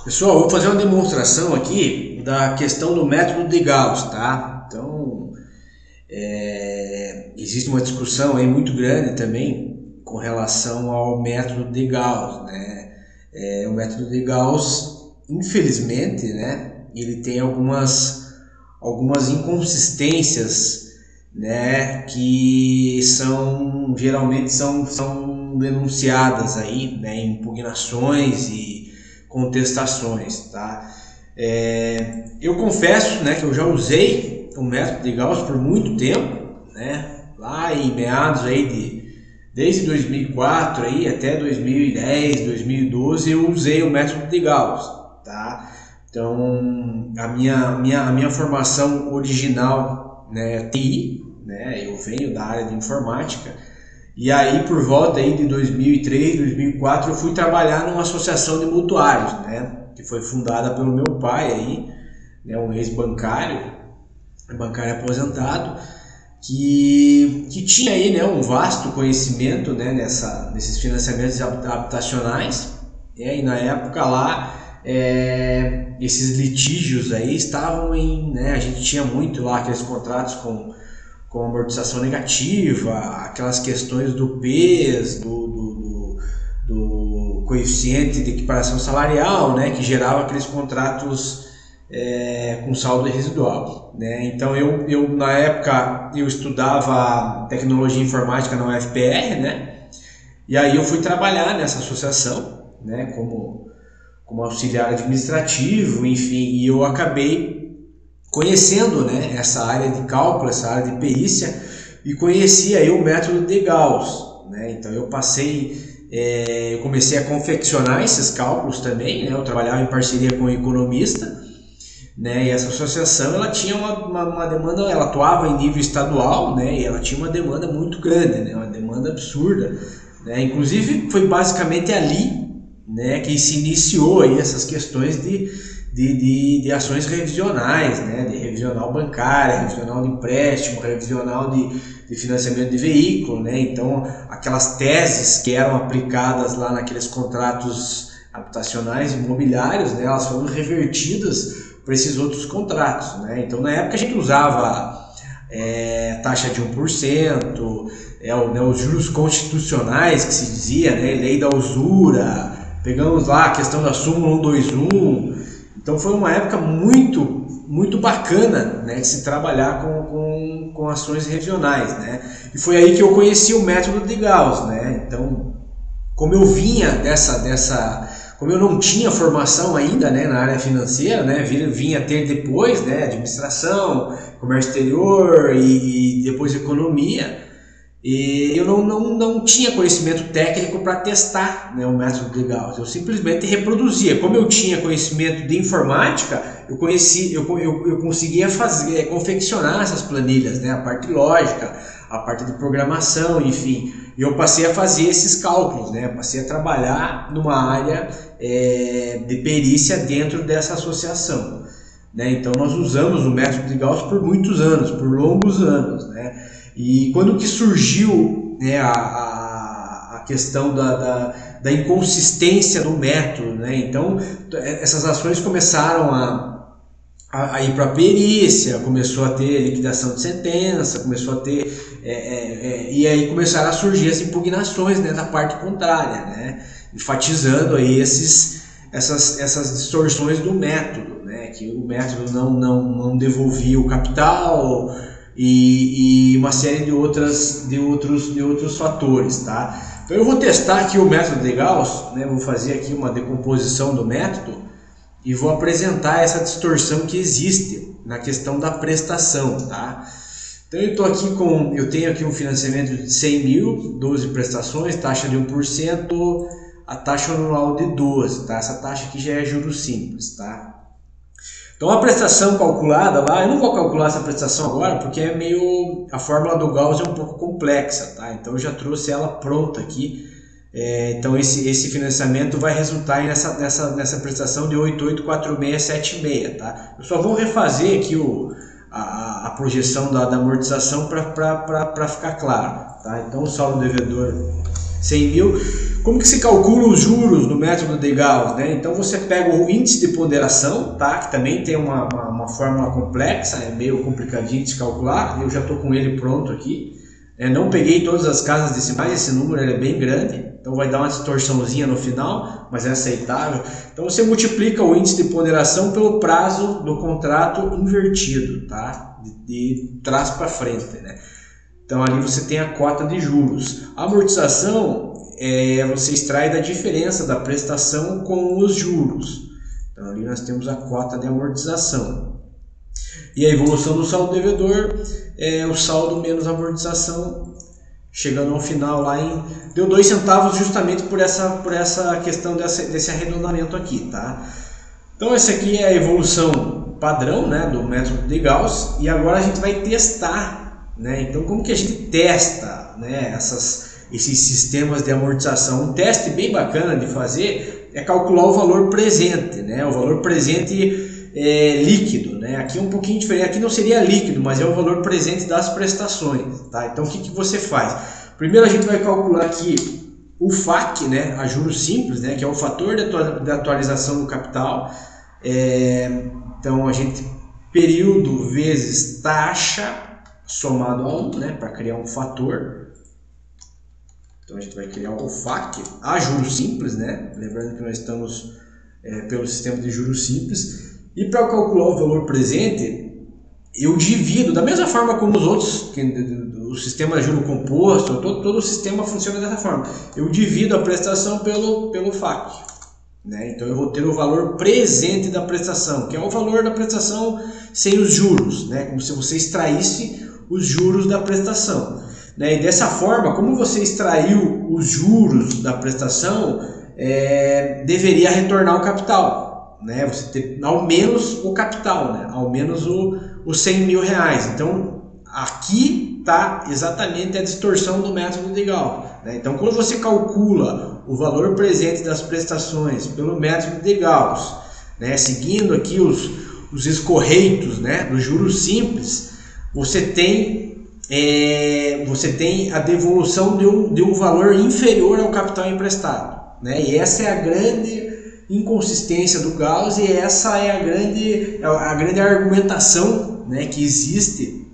Pessoal, vou fazer uma demonstração aqui da questão do método de Gauss, tá? Então, existe uma discussão aí muito grande também com relação ao método de Gauss, né? O método de Gauss, infelizmente, né, ele tem algumas inconsistências, né, que geralmente são denunciadas aí, né, em impugnações e contestações, tá? Eu confesso, né, que eu já usei o método de Gauss por muito tempo, né, lá em meados aí desde 2004 aí até 2010, 2012 eu usei o método de Gauss, tá? Então a minha formação original, né, é TI, né? Eu venho da área de informática. E aí, por volta aí de 2003, 2004, eu fui trabalhar numa associação de mutuários, né, que foi fundada pelo meu pai aí, né, um ex-bancário, bancário aposentado, que tinha aí, né, um vasto conhecimento, né, nesses financiamentos habitacionais, e na época lá, esses litígios aí estavam né, a gente tinha muito lá aqueles contratos com amortização negativa, aquelas questões do PES, do coeficiente de equiparação salarial, né, que gerava aqueles contratos com saldo residual, né? Então eu na época eu estudava tecnologia informática na UFPR, né? E aí eu fui trabalhar nessa associação, né, como auxiliar administrativo, enfim, e eu acabei conhecendo, né, essa área de cálculo, essa área de perícia, e conheci aí o método de Gauss, né? Então eu comecei a confeccionar esses cálculos também, né? Eu trabalhava em parceria com um economista, né? E essa associação ela tinha uma demanda, ela atuava em nível estadual, né? E ela tinha uma demanda muito grande, né? Uma demanda absurda, né? Inclusive foi basicamente ali, né, que se iniciou aí essas questões de ações revisionais, né, de revisional bancária, revisional de empréstimo, revisional de financiamento de veículo, né? Então aquelas teses que eram aplicadas lá naqueles contratos habitacionais imobiliários, né, elas foram revertidas para esses outros contratos, né? Então na época a gente usava taxa de 1%, né, os juros constitucionais que se dizia, né, lei da usura, pegamos lá a questão da súmula 121. Então foi uma época muito bacana, né, de se trabalhar com ações regionais, né? E foi aí que eu conheci o método de Gauss, né? Então, como eu vinha como eu não tinha formação ainda, né, na área financeira, né, vinha ter depois, né, administração, comércio exterior e depois economia, e eu não tinha conhecimento técnico para testar, né, o método de Gauss. Eu simplesmente reproduzia. Como eu tinha conhecimento de informática, eu conseguia confeccionar essas planilhas, né, a parte lógica, a parte de programação, enfim. E eu passei a fazer esses cálculos, né, passei a trabalhar numa área de perícia dentro dessa associação, né. Então nós usamos o método de Gauss por muitos anos, por longos anos, né. E quando que surgiu, né, a questão da inconsistência do método, né? Então essas ações começaram a ir para a perícia, começou a ter liquidação de sentença, começou a ter e aí começaram a surgir as impugnações, né, da parte contrária, né, enfatizando aí essas distorções do método, né, que o método não devolvia o capital e uma série de outros fatores, tá? Então eu vou testar aqui o método de Gauss, né? Vou fazer aqui uma decomposição do método e vou apresentar essa distorção que existe na questão da prestação, tá? Então eu tenho aqui um financiamento de 100 mil, 12 prestações, taxa de 1%, a taxa anual de 12%, tá? Essa taxa aqui já é juros simples, tá? Então a prestação calculada lá, eu não vou calcular essa prestação agora porque a fórmula do Gauss é um pouco complexa, tá? Então eu já trouxe ela pronta aqui. Então esse financiamento vai resultar nessa prestação de 884676, tá? Eu só vou refazer aqui a projeção da amortização para ficar claro, tá? Então o saldo devedor 100 mil, como que se calcula os juros no método de Gauss, né? Então você pega o índice de ponderação, tá? Que também tem uma fórmula complexa, é meio complicadinho de se calcular. Eu já estou com ele pronto aqui. Não peguei todas as casas decimais, esse número ele é bem grande, então vai dar uma distorçãozinha no final, mas é aceitável. Então você multiplica o índice de ponderação pelo prazo do contrato invertido, tá? De trás para frente, né? Então ali você tem a cota de juros. A amortização você extrai da diferença da prestação com os juros. Então ali nós temos a cota de amortização. E a evolução do saldo devedor é o saldo menos amortização, chegando ao final lá deu 2 centavos justamente por essa questão desse arredondamento aqui, tá? Então essa aqui é a evolução padrão, né, do método de Gauss, e agora a gente vai testar, né? Então como que a gente testa, né, esses sistemas de amortização? Um teste bem bacana de fazer é calcular o valor presente, né? O valor presente líquido, né? Aqui é um pouquinho diferente, aqui não seria líquido, mas é o valor presente das prestações, tá? Então o que você faz? Primeiro a gente vai calcular aqui o FAC, né? A juros simples, né? Que é o fator de atualização do capital. Então a gente, período vezes taxa somado a 1, né? Para criar um fator. Então a gente vai criar o FAC a juros simples, né? Lembrando que nós estamos pelo sistema de juros simples. E para calcular o valor presente, eu divido, da mesma forma como os outros, o sistema de juro composto, todo o sistema funciona dessa forma. Eu divido a prestação pelo FAC, né? Então eu vou ter o valor presente da prestação, que é o valor da prestação sem os juros, né? Como se você extraísse os juros da prestação, né? E dessa forma, como você extraiu os juros da prestação, deveria retornar o capital. Né, você ter ao menos o capital, né, ao menos os 100 mil reais. Então aqui está exatamente a distorção do método de Gauss, né? Então quando você calcula o valor presente das prestações pelo método de Gauss, né, seguindo aqui os escorreitos, né, dos juros simples, você tem a devolução de um valor inferior ao capital emprestado, né? E essa é a grande inconsistência do Gauss, e essa é a grande argumentação, né, que existe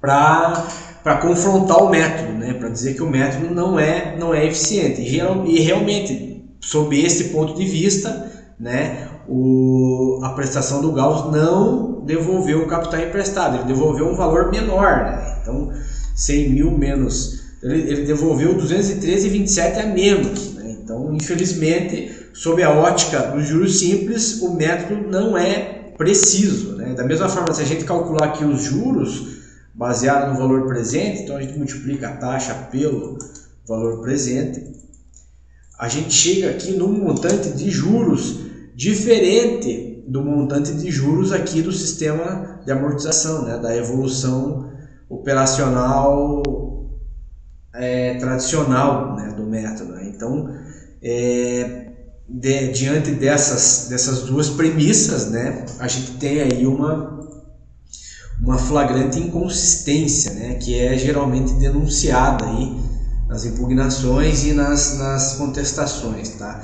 para confrontar o método, né, para dizer que o método não é eficiente. E realmente, sob esse ponto de vista, né, a prestação do Gauss não devolveu o capital emprestado, ele devolveu um valor menor, né? Então 100 mil menos, ele devolveu 213,27 a menos, né? Então infelizmente, sob a ótica dos juros simples, o método não é preciso, né? Da mesma forma, se a gente calcular aqui os juros baseado no valor presente, então a gente multiplica a taxa pelo valor presente, a gente chega aqui num montante de juros diferente do montante de juros aqui do sistema de amortização, né? Da evolução operacional tradicional, né? Do método, né? Então, diante dessas duas premissas, né, a gente tem aí uma flagrante inconsistência, né, que é geralmente denunciada aí nas impugnações e nas contestações, tá?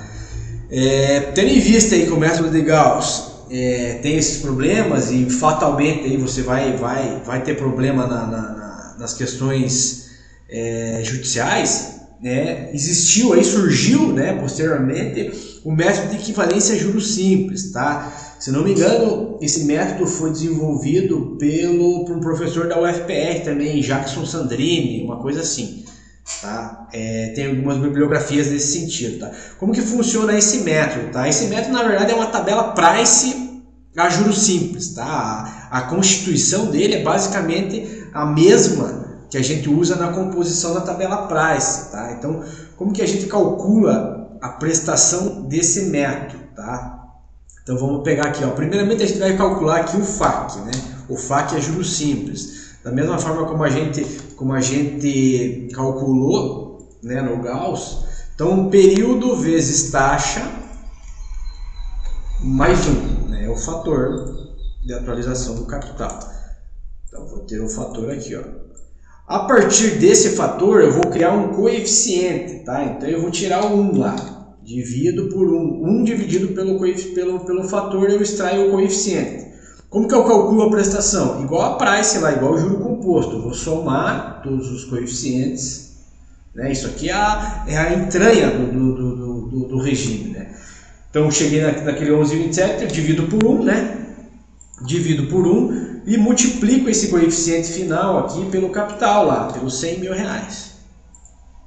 Tendo em vista aí que o método de Gauss tem esses problemas, e fatalmente aí você vai ter problema nas questões judiciais, né? Surgiu, né, posteriormente o método de equivalência a juros simples, tá? Se não me engano, esse método foi desenvolvido por um professor da UFPR também, Jackson Sandrini, uma coisa assim, tá? Tem algumas bibliografias nesse sentido, tá? Como que funciona esse método, tá? Esse método, na verdade, é uma tabela price a juros simples, tá? A constituição dele é basicamente a mesma que a gente usa na composição da tabela price, tá? Então, como que a gente calcula a prestação desse método, tá? Então vamos pegar aqui, ó. Primeiramente a gente vai calcular aqui o FAC, né? O FAC é juros simples. Da mesma forma como a gente calculou, né, no Gauss. Então período vezes taxa mais 1, né? É o fator de atualização do capital. Então vou ter o fator aqui, ó. A partir desse fator eu vou criar um coeficiente, tá? Então eu vou tirar o 1 lá, divido por 1. 1 dividido pelo fator eu extraio o coeficiente. Como que eu calculo a prestação? Igual a price lá, igual o juro composto. Eu vou somar todos os coeficientes, né? Isso aqui é a entranha do regime, né? Então eu cheguei naquele 11,27, eu divido por 1, né? Divido por 1 e multiplico esse coeficiente final aqui pelo capital lá, pelos 100 mil reais.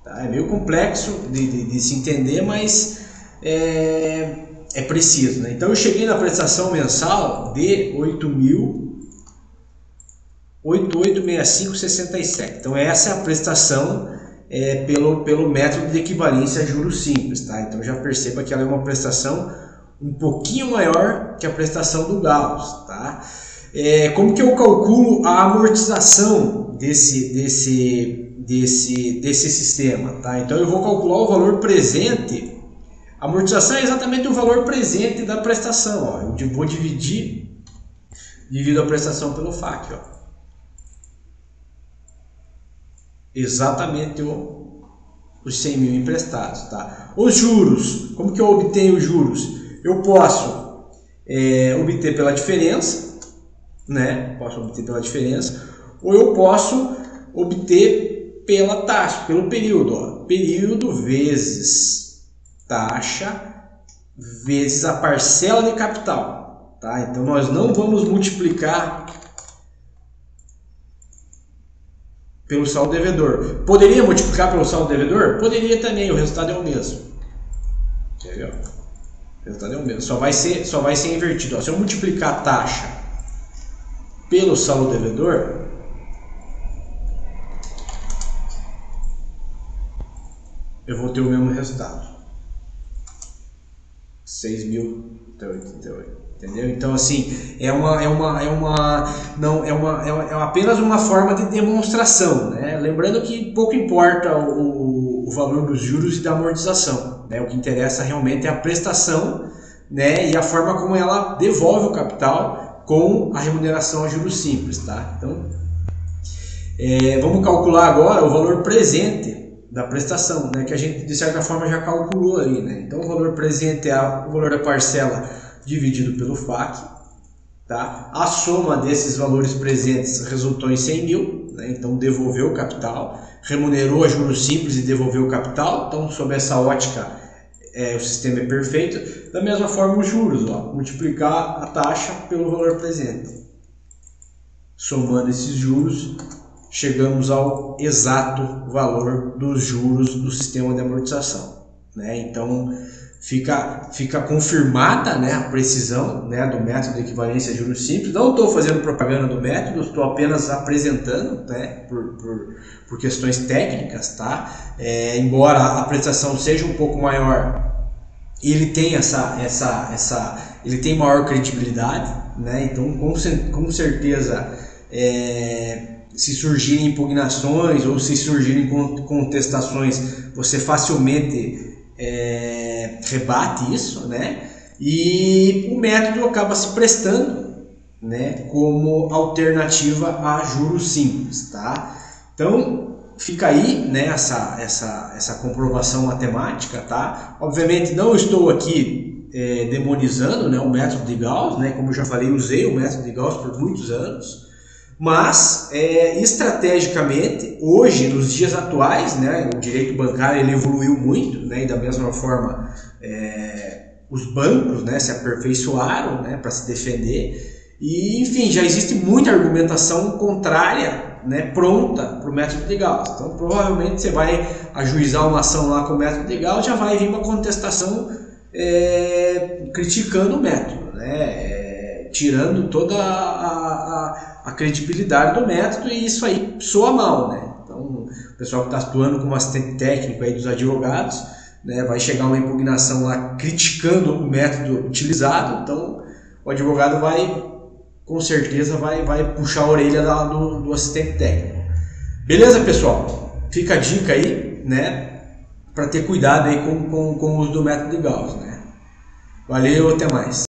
Tá? É meio complexo de se entender, mas é preciso, né? Então eu cheguei na prestação mensal de 8.865,67. Então essa é a prestação pelo método de equivalência a juros simples, tá? Então já perceba que ela é uma prestação um pouquinho maior que a prestação do Gauss, tá? Como que eu calculo a amortização desse sistema, tá? Então eu vou calcular o valor presente. A amortização é exatamente o valor presente da prestação, ó. Eu vou divido a prestação pelo FAQ, ó. Exatamente os 100 mil emprestados, tá? Os juros, como que eu obtenho os juros? Eu posso obter pela diferença, né? Posso obter pela diferença, ou eu posso obter pela taxa, pelo período, ó. Período vezes taxa vezes a parcela de capital, tá? Então nós não vamos multiplicar pelo saldo devedor. Poderia multiplicar pelo saldo devedor? Poderia também, o resultado é o mesmo. Entendeu? O resultado é o mesmo. Só vai ser invertido. Ó, se eu multiplicar a taxa pelo saldo devedor, eu vou ter o mesmo resultado. 6.088. Entendeu? Então assim, é apenas uma forma de demonstração, né? Lembrando que pouco importa o valor dos juros e da amortização, né? O que interessa realmente é a prestação, né? E a forma como ela devolve o capital com a remuneração a juros simples, tá? Então, vamos calcular agora o valor presente da prestação, né? Que a gente de certa forma já calculou ali, né? Então o valor presente é o valor da parcela dividido pelo FAQ, tá? A soma desses valores presentes resultou em 100 mil, né? Então devolveu o capital, remunerou a juros simples e devolveu o capital. Então, sob essa ótica, o sistema é perfeito. Da mesma forma, os juros, ó, multiplicar a taxa pelo valor presente. Somando esses juros, chegamos ao exato valor dos juros do sistema de amortização, né? Então fica confirmada, né, a precisão, né, do método de equivalência a juros simples. Não estou fazendo propaganda do método, estou apenas apresentando, né, por questões técnicas, tá? Embora a prestação seja um pouco maior, ele tem ele tem maior credibilidade, né? Então com certeza se surgirem impugnações ou se surgirem contestações, você facilmente rebate isso, né? E o método acaba se prestando, né, como alternativa a juros simples, tá? Então fica aí, né, essa comprovação matemática, tá? Obviamente não estou aqui demonizando, né, o método de Gauss, né? Como eu já falei, usei o método de Gauss por muitos anos. Mas, estrategicamente, hoje, nos dias atuais, né, o direito bancário ele evoluiu muito, né, e da mesma forma os bancos, né, se aperfeiçoaram, né, para se defender. E, enfim, já existe muita argumentação contrária, né, pronta para o método de Gauss. Então, provavelmente você vai ajuizar uma ação lá com o método de Gauss, já vai vir uma contestação criticando o método, né, tirando toda a credibilidade do método, e isso aí soa mal, né? Então, o pessoal que está atuando como assistente técnico aí dos advogados, né, vai chegar uma impugnação lá criticando o método utilizado, então o advogado com certeza vai puxar a orelha do assistente técnico. Beleza, pessoal? Fica a dica aí, né, para ter cuidado aí com o uso do método de Gauss, né? Valeu, até mais.